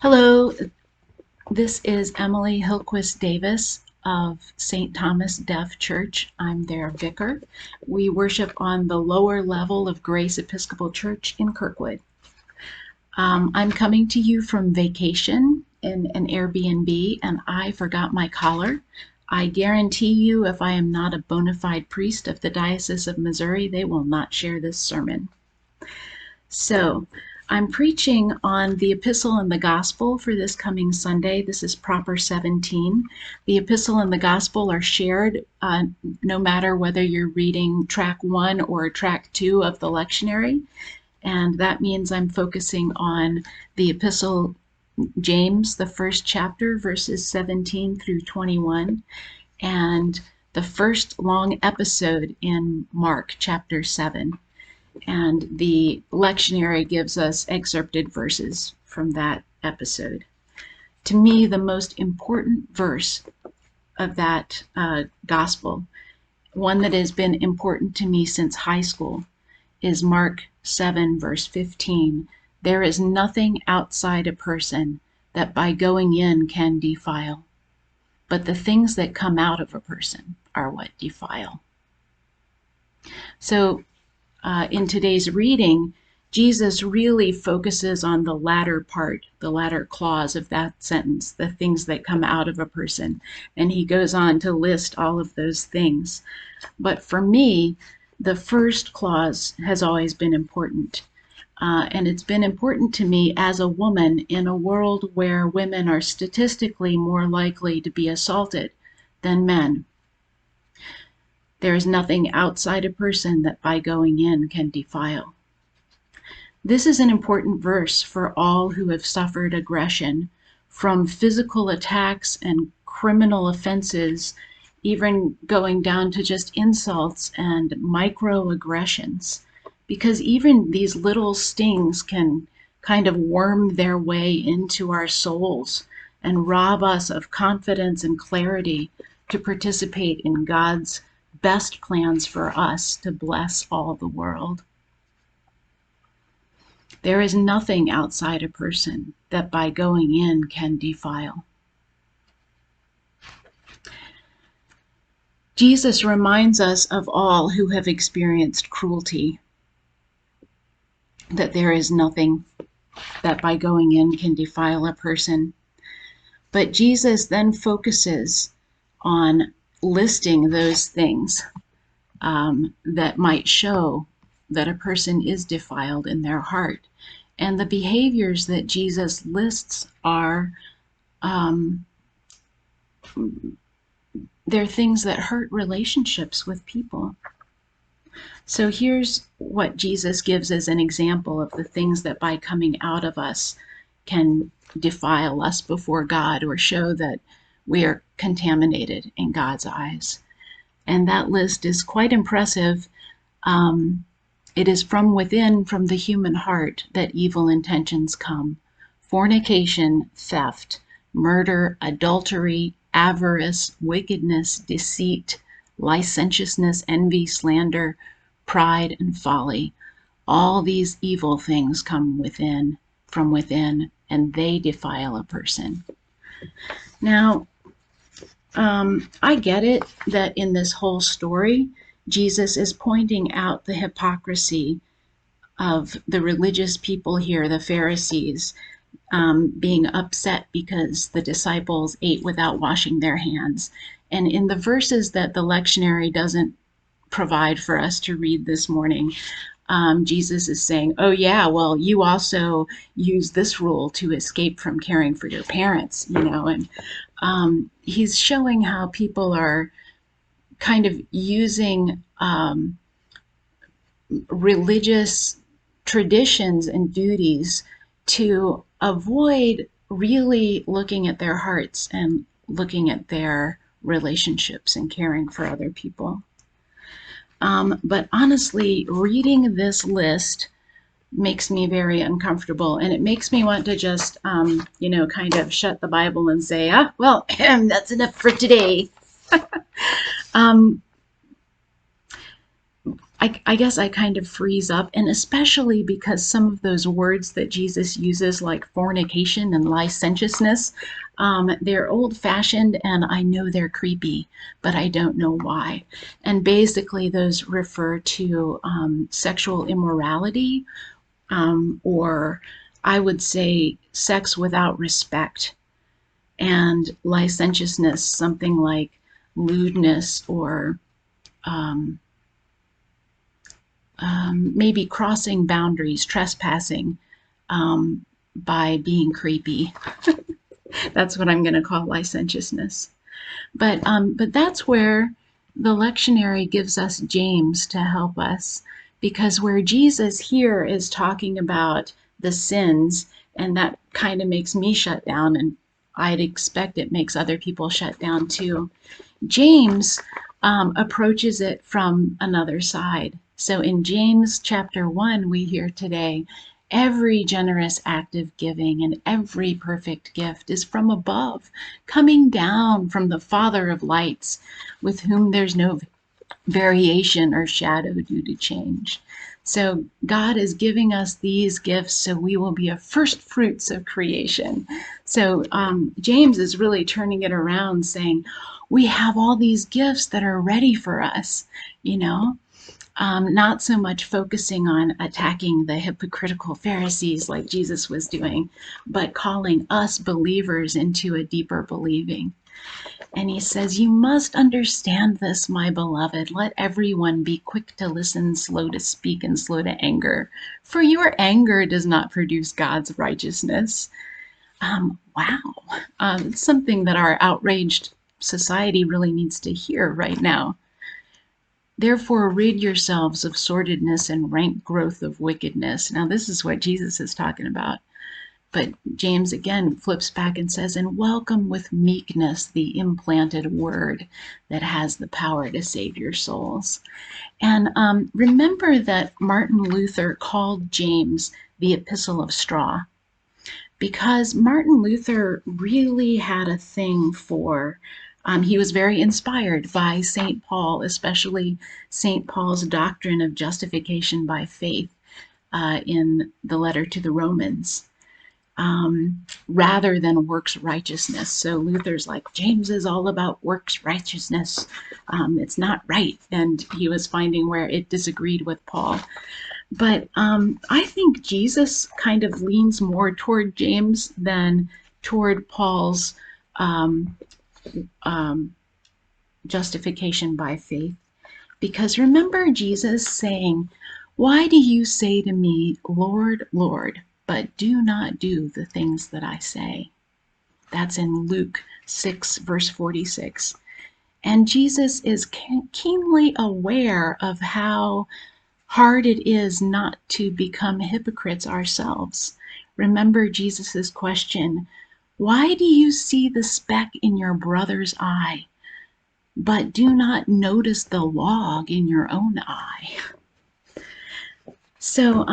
Hello, this is Emily Hillquist Davis of St. Thomas Deaf Church. I'm their vicar. We worship on the lower level of Grace Episcopal Church in Kirkwood. I'm coming to you from vacation in an Airbnb, and I forgot my collar. I guarantee you, if I am not a bona fide priest of the Diocese of Missouri, they will not share this sermon. So, I'm preaching on the Epistle and the Gospel for this coming Sunday. This is Proper 17. The Epistle and the Gospel are shared no matter whether you're reading track 1 or track 2 of the lectionary. And that means I'm focusing on the Epistle James, the first chapter, verses 17 through 21, and the first long episode in Mark, chapter 7. And the lectionary gives us excerpted verses from that episode. To me, the most important verse of that gospel, one that has been important to me since high school, is Mark 7, verse 15. There is nothing outside a person that by going in can defile, but the things that come out of a person are what defile. So, in today's reading, Jesus really focuses on the latter part, the latter clause of that sentence, the things that come out of a person. And he goes on to list all of those things. But for me, the first clause has always been important. And it's been important to me as a woman in a world where women are statistically more likely to be assaulted than men. There is nothing outside a person that by going in can defile. This is an important verse for all who have suffered aggression, from physical attacks and criminal offenses, even going down to just insults and microaggressions, because even these little stings can kind of worm their way into our souls and rob us of confidence and clarity to participate in God's best plans for us to bless all the world. There is nothing outside a person that by going in can defile. Jesus reminds us of all who have experienced cruelty that there is nothing that by going in can defile a person. But Jesus then focuses on listing those things that might show that a person is defiled in their heart. And the behaviors that Jesus lists are they're things that hurt relationships with people. So here's what Jesus gives as an example of the things that by coming out of us can defile us before God or show that we are contaminated in God's eyes. And that list is quite impressive. It is from within, from the human heart, that evil intentions come. Fornication, theft, murder, adultery, avarice, wickedness, deceit, licentiousness, envy, slander, pride, and folly. All these evil things come within, from within, and they defile a person. Now, I get it that in this whole story, Jesus is pointing out the hypocrisy of the religious people here, the Pharisees, being upset because the disciples ate without washing their hands. And in the verses that the lectionary doesn't provide for us to read this morning, Jesus is saying, oh yeah, well, you also use this rule to escape from caring for your parents, and he's showing how people are kind of using religious traditions and duties to avoid really looking at their hearts and looking at their relationships and caring for other people. But honestly, reading this list makes me very uncomfortable, and it makes me want to just, kind of shut the Bible and say, well, that's enough for today. I guess I kind of freeze up, and especially because some of those words that Jesus uses, like fornication and licentiousness, they're old-fashioned and I know they're creepy, but I don't know why. And basically, those refer to sexual immorality, or I would say sex without respect, and licentiousness, something like lewdness or um, maybe crossing boundaries, trespassing by being creepy. That's what I'm going to call licentiousness. But that's where the lectionary gives us James to help us, because where Jesus here is talking about the sins, and that kind of makes me shut down, and I'd expect it makes other people shut down too. James approaches it from another side. So in James chapter 1, we hear today, every generous act of giving and every perfect gift is from above, coming down from the Father of lights, with whom there's no variation or shadow due to change. So God is giving us these gifts so we will be a first fruits of creation. So James is really turning it around, saying, we have all these gifts that are ready for us, you know, not so much focusing on attacking the hypocritical Pharisees like Jesus was doing, but calling us believers into a deeper believing. And he says, you must understand this, my beloved. Let everyone be quick to listen, slow to speak, and slow to anger. For your anger does not produce God's righteousness. Wow. It's something that our outraged society really needs to hear right now. Therefore, rid yourselves of sordidness and rank growth of wickedness. Now, this is what Jesus is talking about. But James again flips back and says, and welcome with meekness the implanted word that has the power to save your souls. And remember that Martin Luther called James the Epistle of Straw, because Martin Luther really had a thing for, he was very inspired by St. Paul, especially St. Paul's doctrine of justification by faith in the letter to the Romans. Rather than works righteousness. So Luther's like, James is all about works righteousness. It's not right. And he was finding where it disagreed with Paul. But I think Jesus kind of leans more toward James than toward Paul's justification by faith. Because remember Jesus saying, why do you say to me, Lord, Lord, but do not do the things that I say? That's in Luke 6, verse 46. And Jesus is keenly aware of how hard it is not to become hypocrites ourselves. Remember Jesus's question, why do you see the speck in your brother's eye, but do not notice the log in your own eye? So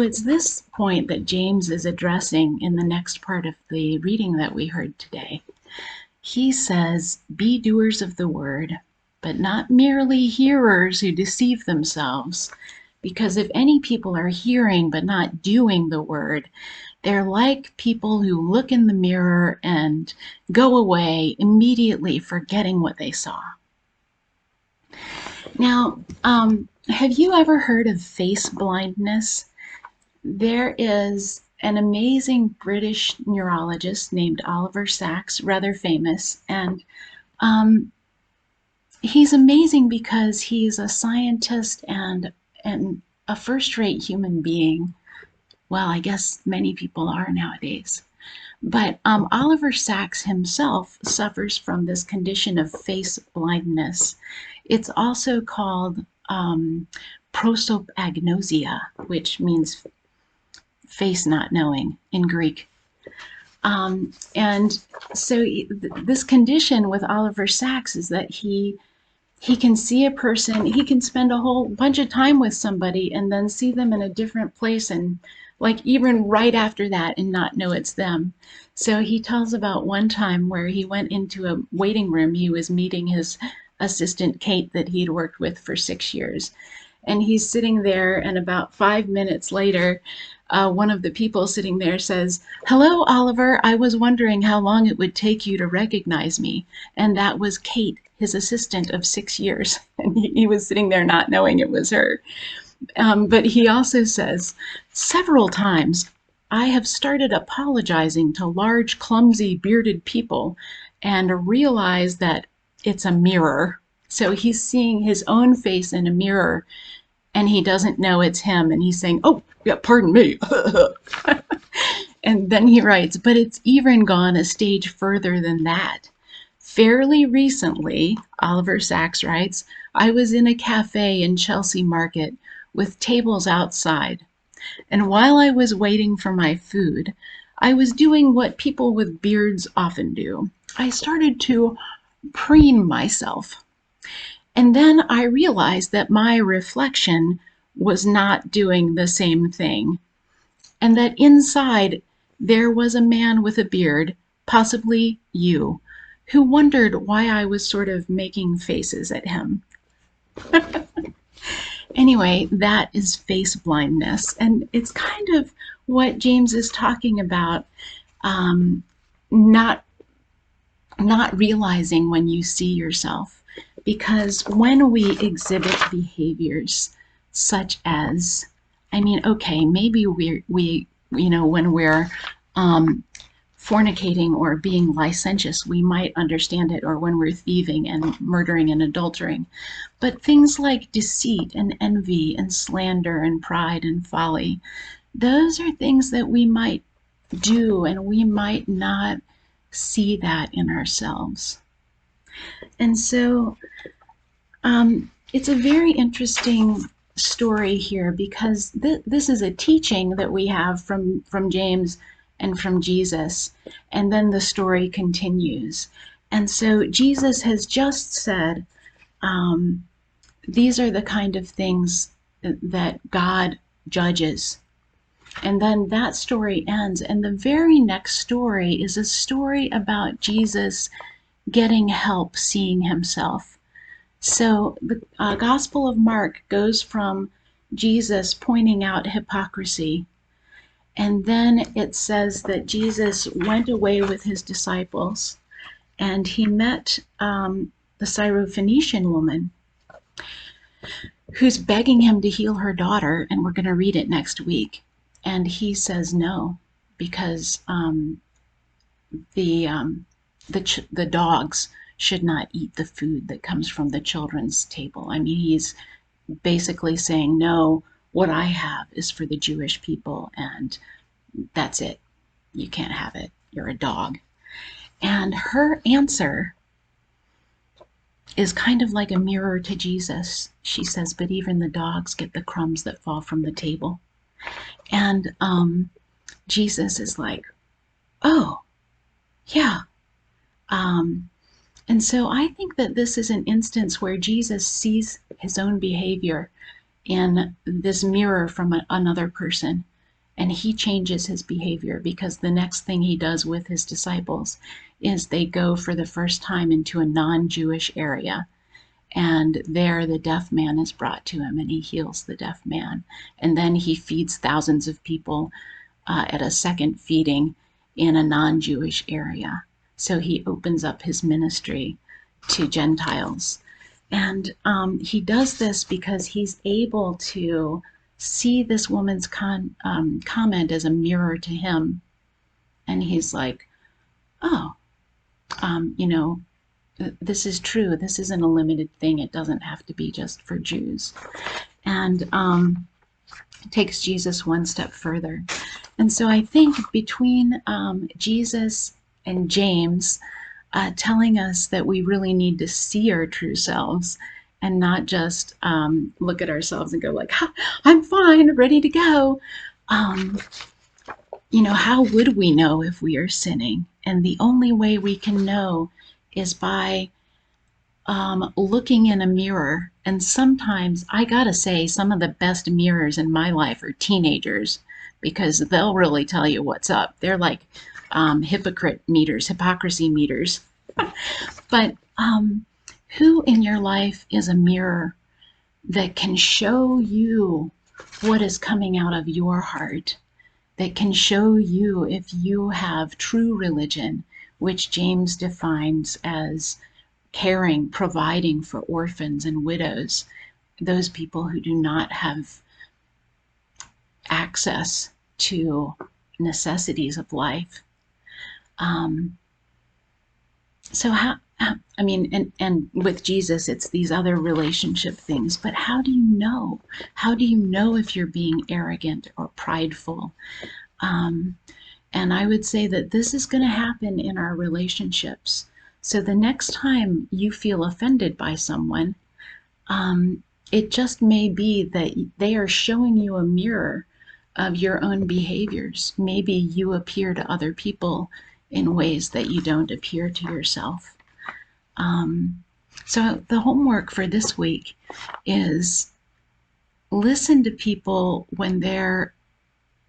it's this point that James is addressing in the next part of the reading that we heard today. He says, be doers of the word, but not merely hearers who deceive themselves. Because if any people are hearing but not doing the word, they're like people who look in the mirror and go away immediately forgetting what they saw. Now, have you ever heard of face blindness? There is an amazing British neurologist named Oliver Sacks, rather famous, and he's amazing because he's a scientist and a first-rate human being. Well, I guess many people are nowadays. But Oliver Sacks himself suffers from this condition of face blindness. It's also called Prosopagnosia, which means face not knowing in Greek. And so this condition with Oliver Sacks is that he can see a person, he can spend a whole bunch of time with somebody and then see them in a different place, and like even right after that, and not know it's them. So he tells about one time where he went into a waiting room. He was meeting his assistant Kate that he'd worked with for 6 years. And he's sitting there, and about 5 minutes later, one of the people sitting there says, "Hello, Oliver. I was wondering how long it would take you to recognize me." And that was Kate, his assistant of 6 years. And he was sitting there not knowing it was her. But he also says, "Several times I have started apologizing to large, clumsy, bearded people and realize that it's a mirror." So he's seeing his own face in a mirror, and he doesn't know it's him. And he's saying, "Oh, yeah, pardon me." And then he writes, "But it's even gone a stage further than that. Fairly recently," Oliver Sacks writes, "I was in a cafe in Chelsea Market with tables outside. And while I was waiting for my food, I was doing what people with beards often do. I started to preen myself. And then I realized that my reflection was not doing the same thing, and that inside there was a man with a beard, possibly you, who wondered why I was sort of making faces at him." Anyway, that is face blindness, and it's kind of what James is talking about, not realizing when you see yourself, because when we exhibit behaviors such as, I mean, okay, maybe we when we're fornicating or being licentious, we might understand it, or when we're thieving and murdering and adultering. But things like deceit and envy and slander and pride and folly, those are things that we might do, and we might not see that in ourselves. And so it's a very interesting story here, because this is a teaching that we have from James and from Jesus, and then the story continues. And so Jesus has just said, these are the kind of things that God judges. And then that story ends, and the very next story is a story about Jesus getting help seeing himself. So the Gospel of Mark goes from Jesus pointing out hypocrisy, and then it says that Jesus went away with his disciples, and he met the Syrophoenician woman who's begging him to heal her daughter, and we're going to read it next week. And he says no, because the dogs should not eat the food that comes from the children's table. I mean, he's basically saying, no, what I have is for the Jewish people, and that's it. You can't have it. You're a dog. And her answer is kind of like a mirror to Jesus. She says, "But even the dogs get the crumbs that fall from the table." And Jesus is like, "Oh, yeah." And so I think that this is an instance where Jesus sees his own behavior in this mirror from another person, and he changes his behavior, because the next thing he does with his disciples is they go for the first time into a non-Jewish area, and there the deaf man is brought to him, and he heals the deaf man. And then he feeds thousands of people at a second feeding in a non-Jewish area. So he opens up his ministry to Gentiles. And he does this because he's able to see this woman's comment as a mirror to him. And he's like, oh, this is true. This isn't a limited thing. It doesn't have to be just for Jews. And takes Jesus one step further. And so I think between Jesus and James telling us that we really need to see our true selves and not just look at ourselves and go like, I'm fine, ready to go. How would we know if we are sinning? And the only way we can know is by looking in a mirror. And sometimes, I gotta say, some of the best mirrors in my life are teenagers, because they'll really tell you what's up. They're like hypocrisy meters. But who in your life is a mirror that can show you what is coming out of your heart, that can show you if you have true religion, which James defines as caring, providing for orphans and widows, those people who do not have access to necessities of life. So I mean, and with Jesus, it's these other relationship things, but how do you know? How do you know if you're being arrogant or prideful? And I would say that this is going to happen in our relationships. So the next time you feel offended by someone, it just may be that they are showing you a mirror of your own behaviors. Maybe you appear to other people in ways that you don't appear to yourself. So the homework for this week is listen to people when they're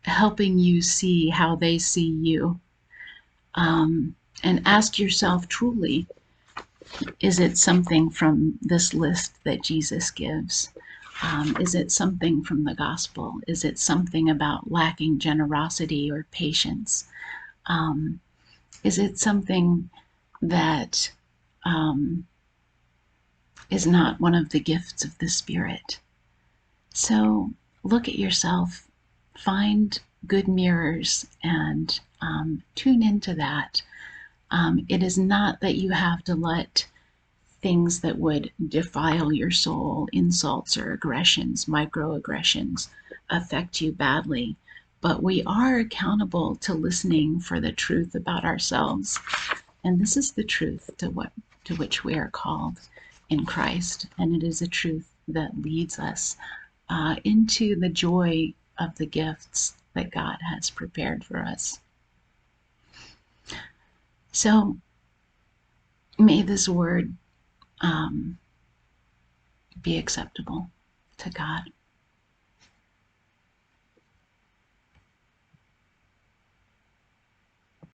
helping you see how they see you. And ask yourself truly, is it something from this list that Jesus gives? Is it something from the gospel? Is it something about lacking generosity or patience? Is it something that is not one of the gifts of the Spirit? So look at yourself, find good mirrors, and tune into that. It is not that you have to let things that would defile your soul, insults or aggressions, microaggressions, affect you badly. But we are accountable to listening for the truth about ourselves. And this is the truth to which we are called in Christ. And it is a truth that leads us into the joy of the gifts that God has prepared for us. So may this word be acceptable to God.